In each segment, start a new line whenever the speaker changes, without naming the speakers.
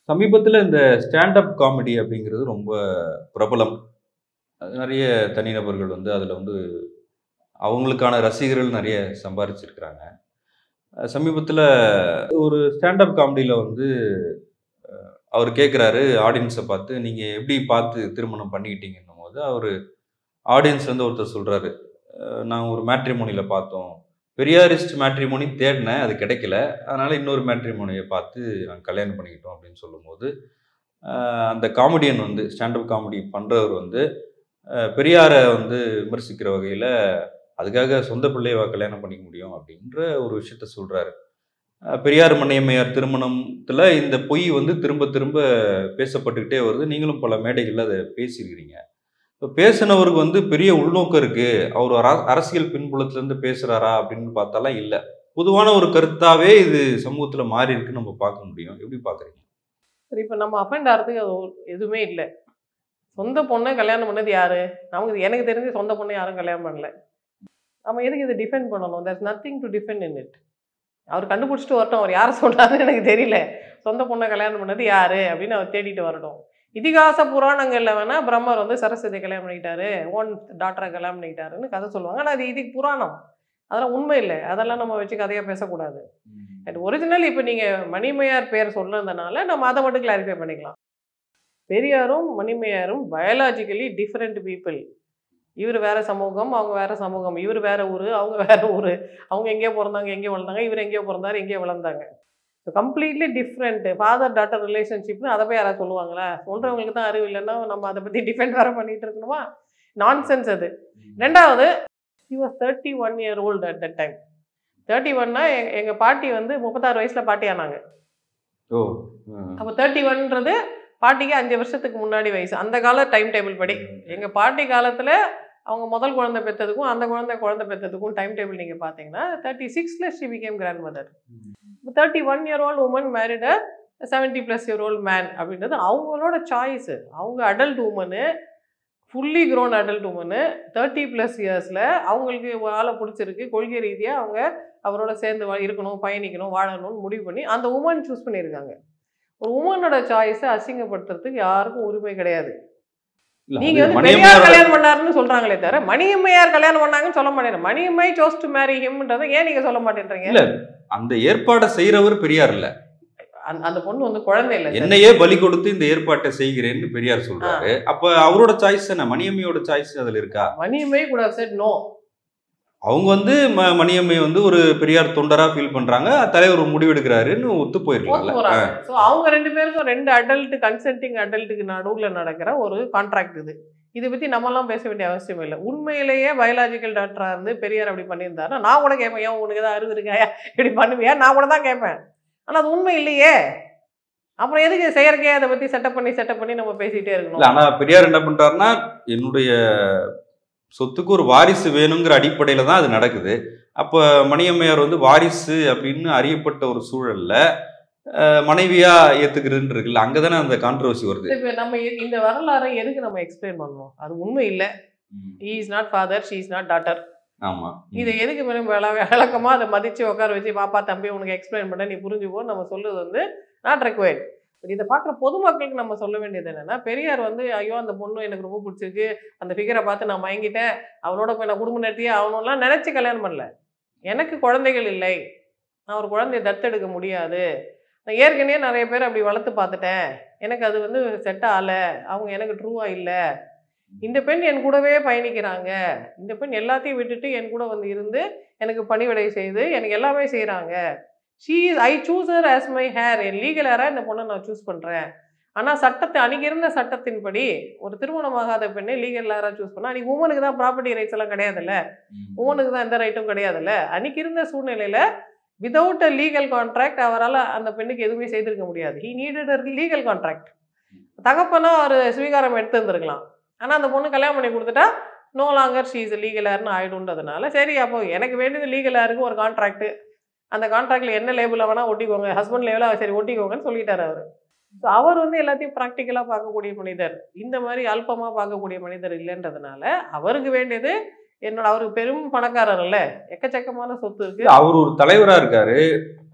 சமீபத்துல இந்த stand up comedy அப்படிங்கிறது ரொம்ப பிரபலம். அது நெறைய தனிநபர்கள் வந்து அதுல வந்து அவங்களுக்கான ரசிகர்கள் நெறைய சம்பாரிச்சிருக்கிறாங்க. சமீபத்துல ஒரு ஸ்டாண்ட் அப் காமெடில வந்து அவரு கேட்கிறாரு ஆடியன்ஸ பார்த்து, "நீங்க எப்படி பார்த்து திருமணம் பண்ணிக்கிட்டீங்கன்னும்போது" அவரு ஆடியன்ஸ்லேருந்து ஒருத்தர் சொல்றாரு, "நாங்க ஒரு மேட்ரிமோனில பார்த்தோம். பெரியாரிஸ்ட் மேட்ரிமோனி தேடுனேன். அது கிடைக்கல. அதனால இன்னொரு மேட்ரிமோனிய பார்த்து நாங்க கல்யாணம் பண்ணிக்கிட்டோம்." அப்படின்னு சொல்லும்போது, அ அந்த காமெடியன் வந்து ஸ்டாண்ட் அப் காமெடி பண்றவர் வந்து பெரியார வந்து விமர்சிக்கிற வகையில, "அதுக்காக சொந்த பிள்ளையவா கல்யாணம் பண்ணிக்க முடியும்?" அப்படின்ற ஒரு விஷயத்த சொல்றாரு. பெரியார் மண்ணையம்மையார் திருமணத்துல இந்த பொய் வந்து திரும்ப திரும்ப பேசப்பட்டுக்கிட்டே வருது. நீங்களும் பல மேடைகள்ல அத பேசியிருக்கிறீங்க. இப்ப பேசினவருக்கு வந்து பெரிய உள்நோக்கம் இருக்கு. அவர் ஒரு அரசியல் பின்புலத்திலிருந்து பேசுறாரா அப்படின்னு பார்த்தாலாம் இல்ல. பொதுவான ஒரு கருத்தாவே இது சமூகத்துல மாறி இருக்குன்னு நம்ம பார்க்க முடியும். எப்படி பார்க்குறீங்க?
சரி, இப்ப நம்ம அஃபெண்ட் ஆறதுக்கு அது எதுவுமே இல்ல. சொந்த பொண்ண கல்யாணம் பண்ணது யாரு? எனக்கு தெரிஞ்சு சொந்த பொண்ண யாரும் கல்யாணம் பண்ணல. நம்ம எதுக்கு இத டிஃபெண்ட் பண்ணணும்? There's nothing to defend in it. அவர் கண்டுபிடிச்சுட்டு வரட்டும். அவர் யார சொல்றாருன்னு எனக்கு தெரியல. சொந்த பொண்ண கல்யாணம் பண்ணது யாரு? அப்படின்னு அவர் தேடிட்டு வரட்டும். இதிகாச புராணங்கள்ல வேணா பிரம்மர் வந்து சரஸ்வதிய கல்யாணம் பண்ணிக்கிட்டாரு. ஓன் டாட்டர கல்யாணம் பண்ணிக்கிட்டாருன்னு கதை சொல்லுவாங்க. ஆனா அது இதுக்கு புராணம். அதெல்லாம் உண்மை இல்ல. அதெல்லாம் நம்ம வச்சு கதையா பேசக்கூடாது. அண்ட் ஒரிஜினல் இப்ப நீங்க மணிமையார் பேர் சொன்னதுனால நம்ம அத மட்டும் கிளாரிஃபை பண்ணிக்கலாம். பெரியாரும் மணிமையாரும் பயாலாஜிக்கலி டிஃபரெண்ட் பீப்பிள். இவர் வேற சமூகம், அவங்க வேற சமூகம். இவர் வேற ஊரு, அவங்க வேற ஊரு. அவங்க எங்கேயோ பொறந்தாங்க, எங்கேயோ வளர்ந்தாங்க. இவர் எங்கேயோ பொறந்தாரு, எங்கேயோ வளர்ந்தாங்க. Completely different. ஃபாதர் டாட்டர் ரிலேஷன்ஷிப்னு அதை போய் யாராவது சொல்லுவாங்களா? சொல்றவங்களுக்கு தான் அறிவு இல்லைன்னா நம்ம அதை பத்தி டிஃபெண்ட் வேற பண்ணிட்டு இருக்கணுமா? நான்சென்ஸ் அது. 2வது, she was 31 year old at that time. 31னா எங்க பாட்டி வந்து 36 வயசுல பாட்டி ஆனாங்க.
ஓ!
அப்போ 31ன்றது பாட்டிக்கு 5 வருஷத்துக்கு முன்னாடி வயசு. அந்த கால டைம் டேபிள் படி. எங்க பாட்டி காலத்துல அவங்க முதல் குழந்தை பெத்ததுக்கும், அந்த குழந்தை பெத்ததுக்கும் டைம் டேபிள் நீங்க பார்த்தீங்கன்னா, 36ல she became grandmother. 31 year old woman married a 70+ year old man அப்படின்றது அவங்களோட சாய்ஸ். அவங்க adult woman, fully grown adult woman 30+ இயர்ஸ்ல அவங்களுக்கு ஒரு ஆளை பிடிச்சிருக்கு. கொள்கை ரீதியா அவங்க அவரோட சேர்ந்து இருக்கணும், பயணிக்கணும், வாழணும்னு முடிவு பண்ணி அந்த உமன் சூஸ் பண்ணியிருக்காங்க. ஒரு உமனோட சாய்ஸை அசிங்கப்படுத்துறதுக்கு யாருக்கும் உரிமை கிடையாது.
இல்ல
நீங்க
அது
வந்து பெரியார்
மணியம்மையாரோட
கல்யாணம் பண்ணாருன்னு சொல்றாங்களே தவிர, மணியம்மையார் கல்யாணம் பண்ணாங்கன்னு சொல்ல மாட்டேன். மணியம்மை சோஸ் டு மேரி ஹிம்ன்றதை ஏன் நீங்க சொல்ல மாட்டேன்றீங்க?
இல்ல அந்த ஏற்பாட செய்றவர் பெரியார் இல்ல.
அந்த பொண்ணு வந்து குழந்தை இல்ல சார்.
என்னையே பலி கொடுத்து இந்த ஏற்பாட்டை செய்கிறேன்னு பெரியார்
ஆ.
சொல்றாரு. அப்ப அவரோட சாய்ஸ் என்ன? மணியம்மையோட சாய்ஸ் அதுல இருக்கா?
Maniammai could have said no.
அவங்க வந்து மணியம்மை வந்து ஒரு பெரியார் தொண்டரா ஃபீல் பண்றாங்க. தலைவர் ஒரு முடிவு எடுக்கிறாருன்னு ஒத்து
ஒத்து
போயிருக்கலாம்ல.
போறாங்க. ஸோ அவங்க 2 பேருக்கும் 2 அடல்ட் கன்சென்டிங் அடல்ட்டுக்கு நடுவுல நடக்கிற ஒரு கான்ட்ராக்ட் இது. இதை பத்தி நம்மலாம் பேச வேண்டிய அவசியம் இல்லை. உண்மையிலேயே பயாலாஜிக்கல் டாக்டரா இருந்து பெரியார் அப்படி பண்ணியிருந்தாருன்னா நான் கூட கேட்பேன், ஏன் உனக்கு ஏதாவது அறிவு இருக்காயா இப்படி பண்ணுவியா? நான் கூட தான் கேட்பேன். ஆனா அது உண்மை இல்லையே. அப்புறம் எதுக்கு செயற்கையா அதை பத்தி செட்டப் பண்ணி நம்ம பேசிட்டே
இல்ல
இருக்கணும்?
ஆனா பெரியார் என்ன பண்றாருன்னா, என்னுடைய சொத்துக்கு ஒரு வாரிசு வேணுங்கிற அடிப்படையில தான் அது நடக்குது. அப்ப மணியம்மையார் வந்து வாரிசு அப்படின்னு அறியப்பட்ட ஒரு சூழல்ல மனைவியா ஏத்துக்கிறதுன்னு இருக்குல்ல, அங்கதானே அந்த கான்ட்ரோவர்சி வருது.
இப்ப நம்ம இந்த வரலாறை எதுக்கு நம்ம எக்ஸ்பிளைன் பண்ணணும்? அது உண்மை இல்லை. he is not father, she is not daughter.
ஆமா.
இதை எதுக்கு விளக்கமா அதை மதிச்சு உட்கார வச்சு பாப்பா தம்பி உனக்கு எக்ஸ்பிளைன் பண்ண நீ புரிஞ்சுக்கோ நம்ம சொல்றது வந்து நாட் ரெக்வயர்ட். இதை பார்க்குற பொதுமக்களுக்கு நம்ம சொல்ல வேண்டியது என்னன்னா, பெரியார் வந்து ஐயோ அந்த பொண்ணு எனக்கு ரொம்ப பிடிச்சிருக்கு, அந்த ஃபிகரை பார்த்து நான் மயங்கிட்டேன், அவனோட போய் நான் குடும்பம் நடத்தியே ஆகணும்லாம் நினைச்சு கல்யாணம் பண்ணல. எனக்கு குழந்தைகள் இல்லை, நான் ஒரு குழந்தைய தத்தெடுக்க முடியாது, நான் ஏற்கனவே நிறைய பேர் அப்படி வளர்த்து பார்த்துட்டேன், எனக்கு அது வந்து செட் ஆகலை, அவங்க எனக்கு ட்ரூவா இல்லை, இந்த பெண் என் கூடவே பயணிக்கிறாங்க, இந்த பெண் எல்லாத்தையும் விட்டுட்டு என் கூட வந்து இருந்து எனக்கு பணிவிடை செய்து எனக்கு எல்லாமே செய்கிறாங்க, I choose her as my heir, என் லீகல் ஹேராக இந்த பொண்ணை நான் சூஸ் பண்ணுறேன். ஆனால் அன்றைக்கி இருந்த சட்டத்தின்படி ஒரு திருமணமாகாத பெண்ணை லீகல் ஹேராக சூஸ் பண்ணால் அன்றைக்கி உமனுக்கு தான் ப்ராப்பர்ட்டி ரைட்ஸ் எல்லாம் கிடையாதுல்ல, உமனுக்கு தான் எந்த ரைட்டும் கிடையாதுல்ல. அன்றைக்கி இருந்த சூழ்நிலையில் விதவுட் அ லீகல் கான்ட்ராக்ட் அவரால் அந்த பெண்ணுக்கு எதுவுமே செய்திருக்க முடியாது. He needed a legal contract. தகப்பனா ஒரு ஸ்வீகாரம் எடுத்து இருந்திருக்கலாம். ஆனால் அந்த பொண்ணு கல்யாணம் பண்ணி கொடுத்துட்டா no longer she is legal ஹேர்னு ஆயிடும்ன்றதுனால சரி அப்போ எனக்கு வேண்டியது லீகல் ஹேருக்கு ஒரு கான்ட்ராக்ட், அந்த கான்ட்ராக்டில் என்ன லேபிளில் வேணால் ஒட்டிக்கோங்க, ஹஸ்பண்ட் லேபிளாக சரி ஒட்டிக்கோங்கன்னு சொல்லிட்டார் அவர். ஸோ அவர் வந்து எல்லாத்தையும் ப்ராக்டிக்கலாக பார்க்கக்கூடிய மனிதர், இந்த மாதிரி அல்பமாக பார்க்கக்கூடிய மனிதர் இல்லைன்றதுனால அவருக்கு வேண்டியது அவருக்கு பெரும் பணக்காரர் இல்லை, எக்கச்சக்கமான சொத்து இருக்கு.
அவர் ஒரு தலைவரா இருக்காரு.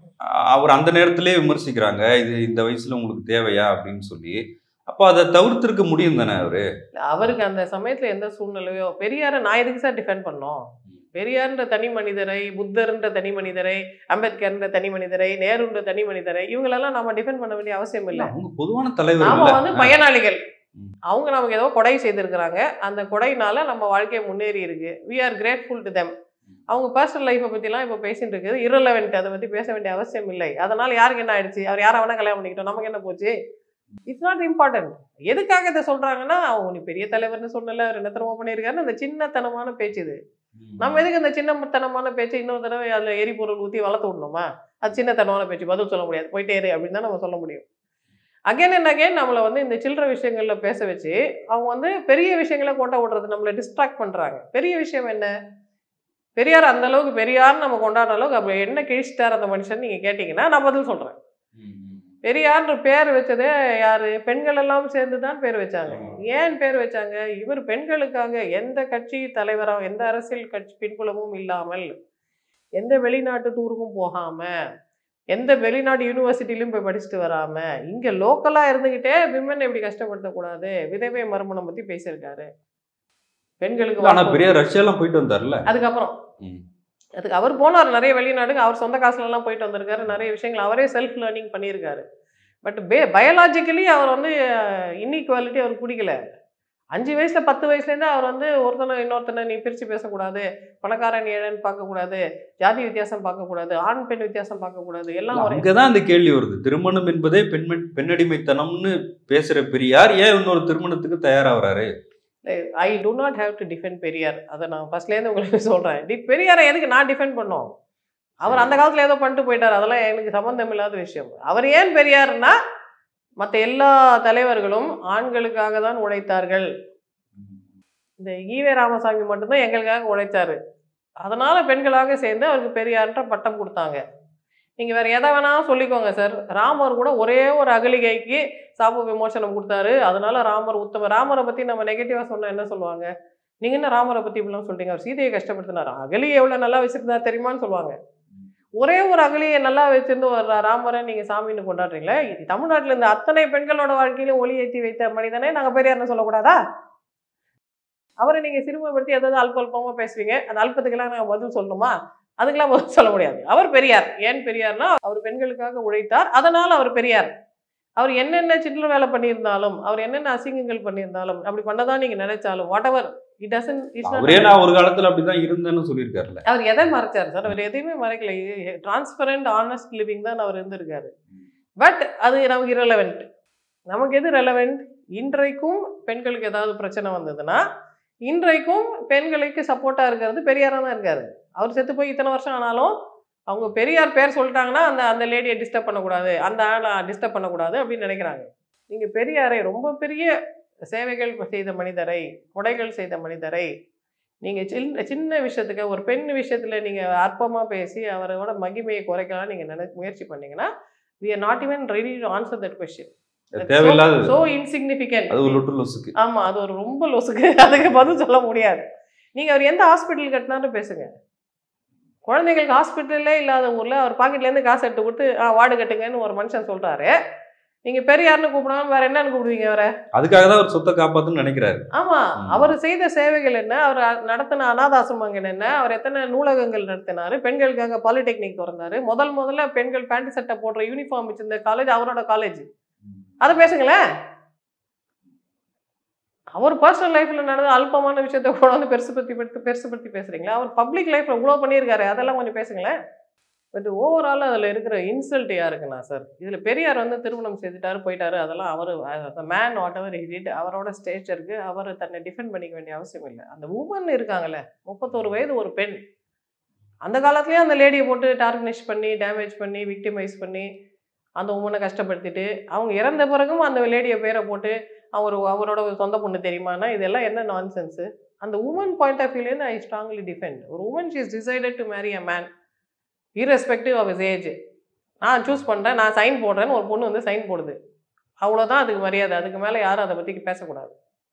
அவர் அந்த நேரத்திலே விமர்சிக்கிறாங்க, இது இந்த வயசுல உங்களுக்கு தேவையா அப்படின்னு சொல்லி. அப்போ அதை தவிர்த்திருக்க முடியும் தானே அவரு?
அவருக்கு அந்த சமயத்துல எந்த சூழ்நிலையோ, பெரியாரை நான் எதுக்கு சார் டிஃபெண்ட் பண்ணோம்? பெரியார்ன்ற தனி மனிதரை, புத்தர்ன்ற தனி மனிதரை, அம்பேத்கர்ன்ற தனி மனிதரை, நேருன்ற தனி மனிதரை, இவங்களெல்லாம் நம்ம டிஃபெண்ட் பண்ண வேண்டிய அவசியம் இல்லை.
அவங்க பொதுவான தலைவர்
நாம
இல்ல.
வந்து பயனாளிகள். அவங்க நமக்கு ஏதோ கொடை செய்திருக்கிறாங்க. அந்த கொடையினால நம்ம வாழ்க்கை முன்னேறி இருக்கு. We are grateful to them. அவங்க பர்சனல் லைஃப்பை பற்றிலாம் இப்போ பேசிட்டு இருக்குது இரலவெண்ட். அதை பற்றி பேச வேண்டிய அவசியம் இல்லை. அதனால் யாருக்கு என்ன ஆயிடுச்சு? அவர் யாரை வேணால் கல்யாணம் பண்ணிக்கிட்டோம், நமக்கு என்ன போச்சு? It's not important. எதுக்காக இதை சொல்கிறாங்கன்னா, அவங்க நீ பெரிய தலைவர்னு சொன்னல, அவர் என்னத்தனமா பண்ணியிருக்காருன்னு அந்த சின்னத்தனமான பேச்சு இது. நம்ம எதுக்கு அந்த சின்னத்தனமான பேச்சு இன்னொரு தடவை அதில் எரிபொருள் ஊற்றி வளர்த்து விடணுமா? அது சின்னத்தனமான பேச்சு, பதில் சொல்ல முடியாது, போயிட்டே இரு அப்படின்னு தான் நம்ம சொல்ல முடியும். அகைன் அண்ட் அகைன் நம்மளை வந்து இந்த சில்லற விஷயங்களில் பேச வச்சு அவங்க வந்து பெரிய விஷயங்களை கொண்ட விடுறது, நம்மளை டிஸ்ட்ராக்ட் பண்ணுறாங்க. பெரிய விஷயம் என்ன? பெரியார் அந்த அளவுக்கு பெரியார்னு நம்ம கொண்டாடுற அளவுக்கு அப்போ என்ன கிழிச்சிட்டார் அந்த மனுஷன் நீங்கள் கேட்டிங்கன்னா நான் பதில் சொல்கிறேன். பெரியார்ன்ற பேர் வச்சதே யார்? பெண்கள் எல்லாம் சேர்ந்து தான் பேர் வச்சாங்க. ஏன் பேர் வச்சாங்க? இவர் பெண்களுக்காக எந்த கட்சி தலைவராக, எந்த அரசியல் கட்சி பின்புலமும் இல்லாமல், எந்த வெளிநாட்டு டூருக்கும் போகாமல், எந்த வெளிநாடு யூனிவர்சிட்டிலையும் போய் படிச்சுட்டு வராமல், இங்கே லோக்கலாக இருந்துக்கிட்டே விமன் எப்படி கஷ்டப்படுத்தக்கூடாது, விதவை மறுமணம் பற்றி பேசியிருக்காரு. பெண்களுக்கு
ஆனா பெரிய ரஷ்யாலாம் போயிட்டு வந்தார்ல.
அதுக்கப்புறம் அதுக்கு அவர் போனார் நிறைய வெளிநாடுக்கு, அவர் சொந்த காசுலலாம் போயிட்டு வந்திருக்காரு. நிறைய விஷயங்கள் அவரே செல்ஃப் லேர்னிங் பண்ணியிருக்காரு. பட் பயாலாஜிக்கலி அவர் வந்து இன்இக்வாலிட்டி அவருக்கு பிடிக்கல. 5 வயசுல 10 வயசுலேருந்து அவர் வந்து ஒருத்தனை இன்னொருத்தனை நீ பிரித்து பேசக்கூடாது, பணக்காரன் ஏழைன்னு பார்க்கக்கூடாது, ஜாதி வித்தியாசம் பார்க்கக்கூடாது, ஆண் பெண் வித்தியாசம் பார்க்கக்கூடாது, எல்லாம்
அங்கதான் அந்த கேள்வி வருது. திருமணம் என்பதே பெண்ணடிமைத்தனம்னு பேசுற பெரியார் ஏன் இன்னொரு திருமணத்துக்கு தயாராகிறாரு?
I do not have to defend Periyar. அதை நான் ஃபர்ஸ்ட்லேருந்து உங்களுக்கு சொல்கிறேன். பெரியாரை எதுக்கு நான் டிஃபெண்ட் பண்ணோம்? அவர் அந்த காலத்தில் ஏதோ பண்ணிட்டு போயிட்டார், அதெல்லாம் எனக்கு சம்மந்தம் இல்லாத விஷயம். அவர் ஏன் பெரியார்னா, மற்ற எல்லா தலைவர்களும் ஆண்களுக்காக தான் உழைத்தார்கள். இந்த ஈவே ராமசாமி மட்டும்தான் எங்களுக்காக உழைச்சாரு. அதனால பெண்களாக சேர்ந்து அவருக்கு பெரியார்ன்ற பட்டம் கொடுத்தாங்க. நீங்கள் வேறு எதை வேணாலும் சொல்லிக்கோங்க சார். ராமர் கூட ஒரே ஒரு அகலிகைக்கு சாப விமோசனம் கொடுத்தாரு, அதனால ராமர் உத்தம. ராமரை பற்றி நம்ம நெகட்டிவாக சொன்னால் என்ன சொல்லுவாங்க? நீங்கள் என்ன ராமரை பற்றி இப்படிலாம் சொல்லிட்டீங்க, அவர் சீதையை கஷ்டப்படுத்தினார், அகலியை எவ்வளோ நல்லா வச்சுருந்தார் தெரியுமான்னு சொல்லுவாங்க. ஒரே ஒரு அகலியை நல்லா வச்சிருந்து ஒரு ராமரை நீங்கள் சாமின்னு கொண்டாடுறீங்களே. தமிழ்நாட்டில் இந்த அத்தனை பெண்களோட வாழ்க்கையிலும் ஒளி ஏற்றி வைத்த மனிதனே நாங்கள் பெரியார்னு சொல்லக்கூடாதா? அவரை நீங்கள் சிறுமைப்படுத்தி எதாவது அல்பமாக பேசுவீங்க, அந்த அல்பத்துக்கெல்லாம் நாங்கள் பதில் சொல்லணுமா? அதுக்கெல்லாம் பதில் சொல்ல முடியாது. அவர் பெரியார். ஏன் பெரியார்னா, அவர் பெண்களுக்காக உழைத்தார், அதனால் அவர் பெரியார். அவர் என்னென்ன சில்லற வேலை பண்ணியிருந்தாலும், அவர் என்னென்ன அசிங்கங்கள் பண்ணியிருந்தாலும், அப்படி பண்ணதான் நீங்கள் நினைச்சாலும், வாட் எவர் இட் டசன்ட்,
ஒரே நான் ஒரு காலத்தில் அப்படிதான் இருந்தேன்னு சொல்லியிருக்காருல்ல.
அவர் எதை மறைச்சார் சார்? அவர் எதையுமே மறைக்கல. டிரான்ஸ்பரண்ட் ஆனஸ்ட் லிவிங் தான் அவர் இருந்திருக்காரு. பட் அது நமக்கு இரலவெண்ட். நமக்கு எது ரெலவெண்ட்? இன்றைக்கும் பெண்களுக்கு ஏதாவது பிரச்சனை வந்ததுன்னா, இன்றைக்கும் பெண்களுக்கு சப்போர்ட்டாக இருக்கிறது பெரியாராக தான் இருக்காரு. அவர் செத்து போய் இத்தனை வருஷம் ஆனாலும் அவங்க பெரியார் பேர் சொல்லிட்டாங்கன்னா அந்த லேடியை டிஸ்டர்ப் பண்ணக்கூடாது, அந்த ஆளை டிஸ்டர்ப் பண்ணக்கூடாது அப்படின்னு நினைக்கிறாங்க. நீங்கள் பெரியாரை ரொம்ப பெரிய சேவைகள் செய்த மனிதரை, கொடைகள் செய்த மனிதரை நீங்கள் சின்ன விஷயத்துக்கு, ஒரு பெண் விஷயத்தில் நீங்கள் அற்பமாக பேசி அவரோட மகிமையை குறைக்கலாம் நீங்கள் முயற்சி பண்ணீங்கன்னா, we are not even ready to answer that question.
தேவையில்லாத
so insignificant.
அது ஒரு லொட்டு லொசுக்கு.
ஆமாம், அது ஒரு ரொம்ப லொசுக்கு. அதுக்கு பதில் சொல்ல முடியாது. நீங்கள் அவர் எந்த ஹாஸ்பிட்டல் கட்டினாலும் பேசுங்க. குழந்தைங்களுக்கு ஹாஸ்பிட்டலே இல்லாத ஊரில் அவர் பாக்கெட்லேருந்து காசு எடுத்து கொடுத்து வார்டு கட்டுங்கன்னு ஒரு மனுஷன் சொல்கிறாரு. நீங்கள் பெரியார்னு கூப்பிடாம வேற என்னன்னு கூப்பிடுவீங்க அவரை?
அதுக்காக தான் அவர் சொத்தை காப்பாற்றுன்னு நினைக்கிறாரு.
ஆமாம், அவர் செய்த சேவைகள் என்ன, அவர் நடத்தின அனாதாசிரமங்கள் என்ன, அவர் எத்தனை நூலகங்கள் நடத்தினார், பெண்களுக்காக பாலிடெக்னிக் திறந்தாரு, முதல்ல பெண்கள் பேண்ட் சட்டை போடுற யூனிஃபார்ம் வச்சிருந்த காலேஜ் அவரோட காலேஜ். அதை பேசுங்களேன். அவர் பர்சனல் லைஃப்பில் நடந்த அல்பமான விஷயத்தை கூட வந்து பெருசுப்படுத்தி பேசுகிறீங்களா? அவர் பப்ளிக் லைஃப்பில் இவ்வளோ பண்ணியிருக்காரு, அதெல்லாம் கொஞ்சம் பேசுங்களேன். பட் ஓவரால் அதில் இருக்கிற இன்சல்ட் யாருக்குண்ணா சார்? இதில் பெரியார் வந்து திருமணம் செய்துட்டாரு போயிட்டாரு, அதெல்லாம் அவர் man whatever he did, அவரோட ஸ்டேச்சருக்கு அவர் தன்னை டிஃபெண்ட் பண்ணிக்க வேண்டிய அவசியம் இல்லை. அந்த உமன் இருக்காங்கல்ல, 31 வயது ஒரு பெண், அந்த காலத்துலேயே அந்த லேடியை போட்டு டார்கனிஷ் பண்ணி, டேமேஜ் பண்ணி, விக்டிமைஸ் பண்ணி அந்த உமனை கஷ்டப்படுத்திட்டு, அவங்க இறந்த பிறகும் அந்த லேடியை பேரை போட்டு அவரோட சொந்த பொண்ணு தெரியுமானா, இதெல்லாம் என்ன நான்சென்ஸு? அந்த உமன் பாயிண்ட் ஆஃப் வியூலேருந்து ஐ ஸ்ட்ராங்லி டிஃபெண்ட். ஒரு woman she is decided to marry a man irrespective of his age. நான் சூஸ் பண்ணுறேன், நான் சைன் போடுறேன்னு ஒரு பொண்ணு வந்து சைன் போடுது, அவ்வளோதான் அதுக்கு மரியாதை. அதுக்கு மேலே யாரும் அதை பற்றி பேசக்கூடாது.